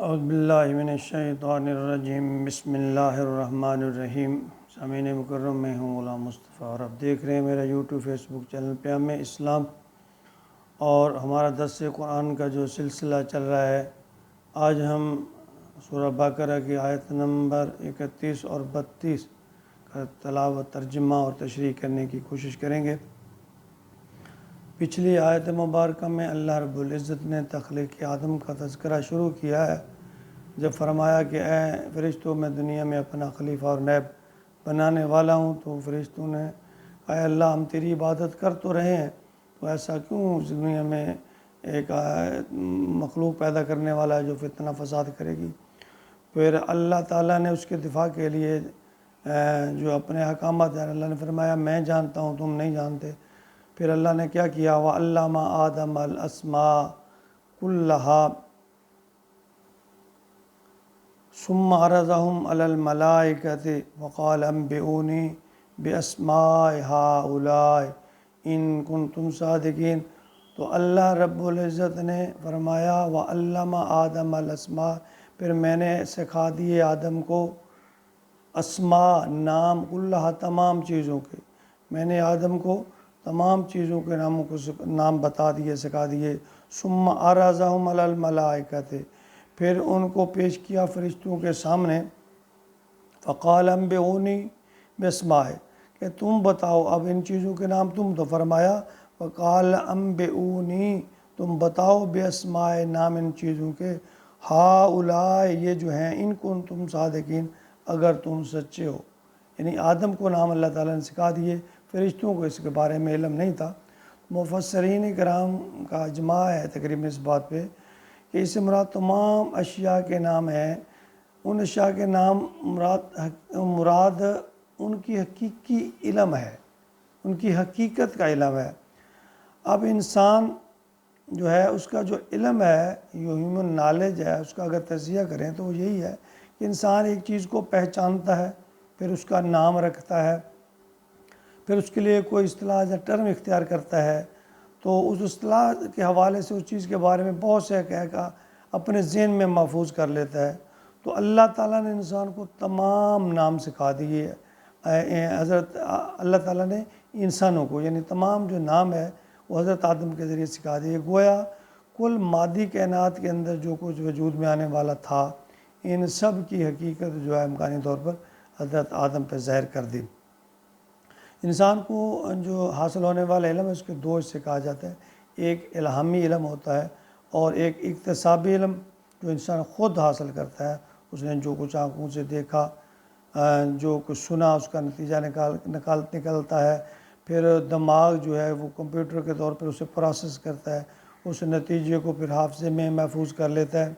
اعوذ باللہ من الشیطان الرجیم بسم اللہ الرحمن الرحیم۔ سامعین مکرم، میں ہوں غلام مصطفیٰ اور آپ دیکھ رہے ہیں میرا یوٹیوب فیس بک چینل پیام اسلام، اور ہمارا درس قرآن کا جو سلسلہ چل رہا ہے۔ آج ہم سورہ بقرہ کی آیت نمبر 31 اور 32 کا تلاوت، ترجمہ اور تشریح کرنے کی کوشش کریں گے۔ پچھلی آیت مبارکہ میں اللہ رب العزت نے تخلیق آدم کا تذکرہ شروع کیا ہے، جب فرمایا کہ اے فرشتوں، میں دنیا میں اپنا خلیفہ اور نائب بنانے والا ہوں۔ تو فرشتوں نے کہا، اے اللہ، ہم تیری عبادت کر تو رہے ہیں، تو ایسا کیوں اس دنیا میں ایک مخلوق پیدا کرنے والا ہے جو فتنہ فساد کرے گی؟ پھر اللہ تعالیٰ نے اس کے دفاع کے لیے جو اپنے احکامات ہیں، اللہ نے فرمایا میں جانتا ہوں، تم نہیں جانتے۔ پھر اللہ نے کیا کیا؟ وَعَلَّمَ آدَمَ الْأَسْمَاءَ كُلَّهَا ثُمَّ عَرَضَهُمْ عَلَى الْمَلَائِكَةِ وَقَالَ أَنبِئُونِي بِأَسْمَاءِ هَؤُلَاءِ إِن كُنتُمْ صَادِقِينَ۔ تو اللہ رب العزت نے فرمایا وَعَلَّمَ آدَمَ الْأَسْمَاءَ، پھر میں نے سکھا دیے آدم کو اسماء، نام، کلھا، تمام چیزوں کے۔ میں نے آدم کو تمام چیزوں کے ناموں کو نام بتا دیے، سکھا دیے۔ ثم عرضهم علی الملائکۃ، پھر ان کو پیش کیا فرشتوں کے سامنے۔ فقال انبئونی باسماء، کہ تم بتاؤ اب ان چیزوں کے نام۔ تم تو فرمایا فقال انبئونی، تم بتاؤ باسماء، نام ان چیزوں کے، ہؤلاء، یہ جو ہیں، ان کنتم صادقین، اگر تم سچے ہو۔ یعنی آدم کو نام اللہ تعالیٰ نے سکھا دیے، فرشتوں کو اس کے بارے میں علم نہیں تھا۔ مفسرین کرام کا اجماع ہے تقریباً اس بات پہ کہ اس سے مراد تمام اشیاء کے نام ہیں۔ ان اشیاء کے نام مراد ان کی حقیقی علم ہے، ان کی حقیقت کا علم ہے۔ اب انسان جو ہے، اس کا جو علم ہے، جو ہیومن نالج ہے، اس کا اگر تجزیہ کریں تو وہ یہی ہے کہ انسان ایک چیز کو پہچانتا ہے، پھر اس کا نام رکھتا ہے، پھر اس کے لیے کوئی اصطلاح یا ٹرم اختیار کرتا ہے، تو اس اصطلاح کے حوالے سے اس چیز کے بارے میں بہت سے حقائق اپنے ذہن میں محفوظ کر لیتا ہے۔ تو اللہ تعالیٰ نے انسان کو تمام نام سکھا دیے۔ حضرت اللہ تعالیٰ نے انسانوں کو، یعنی تمام جو نام ہے، وہ حضرت آدم کے ذریعے سکھا دیے۔ گویا کل مادی کائنات کے اندر جو کچھ وجود میں آنے والا تھا، ان سب کی حقیقت جو ہے امکانی طور پر حضرت آدم پہ ظاہر کر دی۔ انسان کو جو حاصل ہونے والا علم ہے، اس کے دو حصے کہا جاتا ہے۔ ایک الہامی علم ہوتا ہے، اور ایک اکتسابی علم جو انسان خود حاصل کرتا ہے۔ اس نے جو کچھ آنکھوں سے دیکھا، جو کچھ سنا، اس کا نتیجہ نکلتا ہے۔ پھر دماغ جو ہے وہ کمپیوٹر کے طور پر اسے پروسیس کرتا ہے، اس نتیجے کو پھر حافظے میں محفوظ کر لیتا ہے،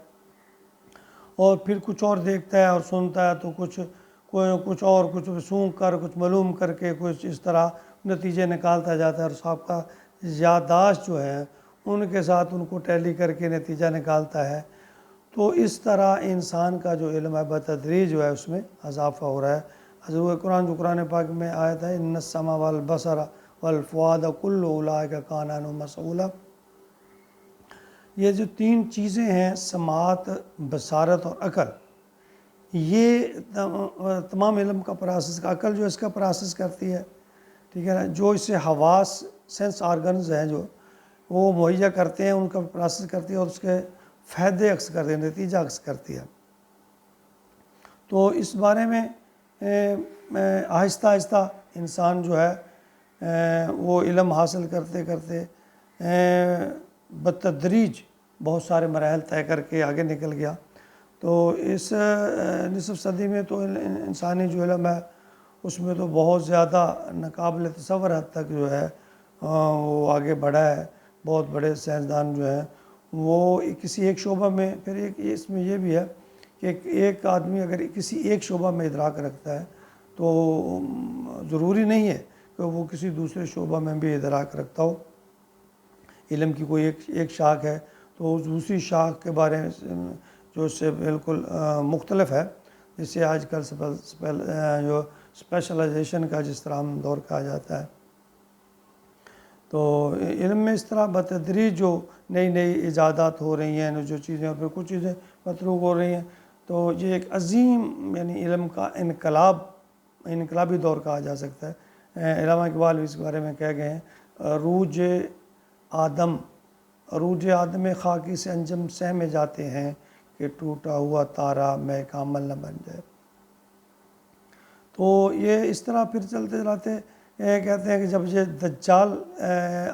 اور پھر کچھ اور دیکھتا ہے اور سنتا ہے، تو کچھ اور کچھ سونگ کر، کچھ معلوم کر کے کچھ اس طرح نتیجے نکالتا جاتا ہے، اور صاحب کا یادداشت جو ہے ان کے ساتھ ان کو ٹیلی کر کے نتیجہ نکالتا ہے۔ تو اس طرح انسان کا جو علم ہے بتدریج جو ہے اس میں اضافہ ہو رہا ہے۔ حضرت قرآن جو قرآن پاک میں آیت ہے، ان السمع والبصر والفؤاد کل اولئک کان عنہ مسئولا، یہ جو تین چیزیں ہیں، سماعت، بصارت اور عقل، یہ تمام علم کا پروسیس، عقل جو اس کا پروسیس کرتی ہے، ٹھیک ہے نا، جو اسے حواس، سینس آرگنز ہیں جو وہ مہیا کرتے ہیں، ان کا پروسیس کرتی ہے، اور اس کے فائدے عکس کرتے ہیں، نتیجہ عکس کرتی ہے۔ تو اس بارے میں آہستہ آہستہ انسان جو ہے وہ علم حاصل کرتے کرتے بتدریج بہت سارے مراحل طے کر کے آگے نکل گیا۔ تو اس نصف صدی میں تو انسانی جو علم ہے اس میں تو بہت زیادہ ناقابل تصور حد تک جو ہے وہ آگے بڑھا ہے۔ بہت بڑے سائنسدان جو ہیں وہ کسی ایک شعبہ میں، پھر ایک اس میں یہ بھی ہے کہ ایک آدمی اگر کسی ایک شعبہ میں ادراک رکھتا ہے تو ضروری نہیں ہے کہ وہ کسی دوسرے شعبہ میں بھی ادراک رکھتا ہو۔ علم کی کوئی ایک شاخ ہے تو دوسری شاخ کے بارے میں جو اس سے بالکل مختلف ہے، جس سے آج کل جو اسپیشلائزیشن کا جس طرح ہم دور کہا جاتا ہے۔ تو علم میں اس طرح بتدریج جو نئی نئی ایجادات ہو رہی ہیں، جو چیزیں اور پھر کچھ چیزیں متروک ہو رہی ہیں، تو یہ ایک عظیم یعنی علم کا انقلابی دور کہا جا سکتا ہے۔ علامہ اقبال بھی اس بارے میں کہہ گئے ہیں، عروج آدم خاکی سے انجم سہمے جاتے ہیں کہ ٹوٹا ہوا تارا میں کامل نہ بن جائے۔ تو یہ اس طرح پھر چلتے چلاتے کہتے ہیں کہ جب یہ دجال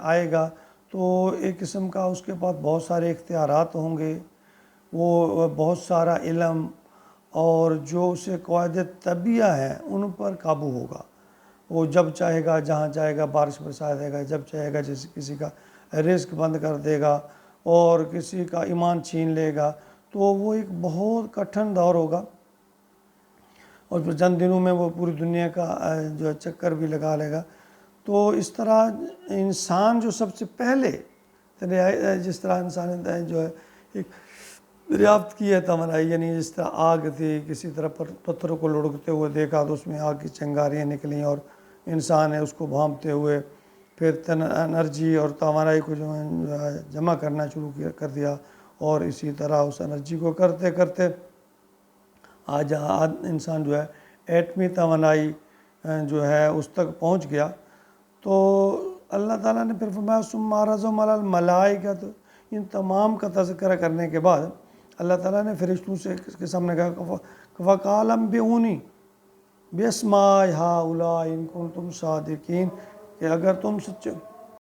آئے گا تو ایک قسم کا اس کے پاس بہت سارے اختیارات ہوں گے، وہ بہت سارا علم اور جو اسے قواعد طبیعہ ہیں ان پر قابو ہوگا۔ وہ جب چاہے گا جہاں چاہے گا بارش برسا دے گا، جب چاہے گا جیسے کسی کا رزق بند کر دے گا اور کسی کا ایمان چھین لے گا۔ تو وہ ایک بہت کٹھن دور ہوگا، اور پھر چند دنوں میں وہ پوری دنیا کا جو چکر بھی لگا لے گا۔ تو اس طرح انسان جو سب سے پہلے جس طرح انسان جو ہے ایک دریافت کی ہے تمنائی، یعنی جس طرح آگ تھی، کسی طرح پتھروں کو لڑکتے ہوئے دیکھا تو اس میں آگ کی چنگاریاں نکلیں اور انسان ہے اس کو بھانپتے ہوئے پھر انرجی اور توانائی کو جو ہے جمع کرنا شروع کر دیا، اور اسی طرح اس انرجی کو کرتے کرتے آج انسان جو ہے ایٹمی توانائی جو ہے اس تک پہنچ گیا۔ تو اللہ تعالیٰ نے پھر فرمایا ثم عرضهم علی الملائکۃ، ان تمام کا تذکرہ کرنے کے بعد اللہ تعالیٰ نے فرشتوں سے اس کے سامنے کہا وقال انبئونی باسماء ہؤلاء ان کنتم صادقین، کہ اگر تم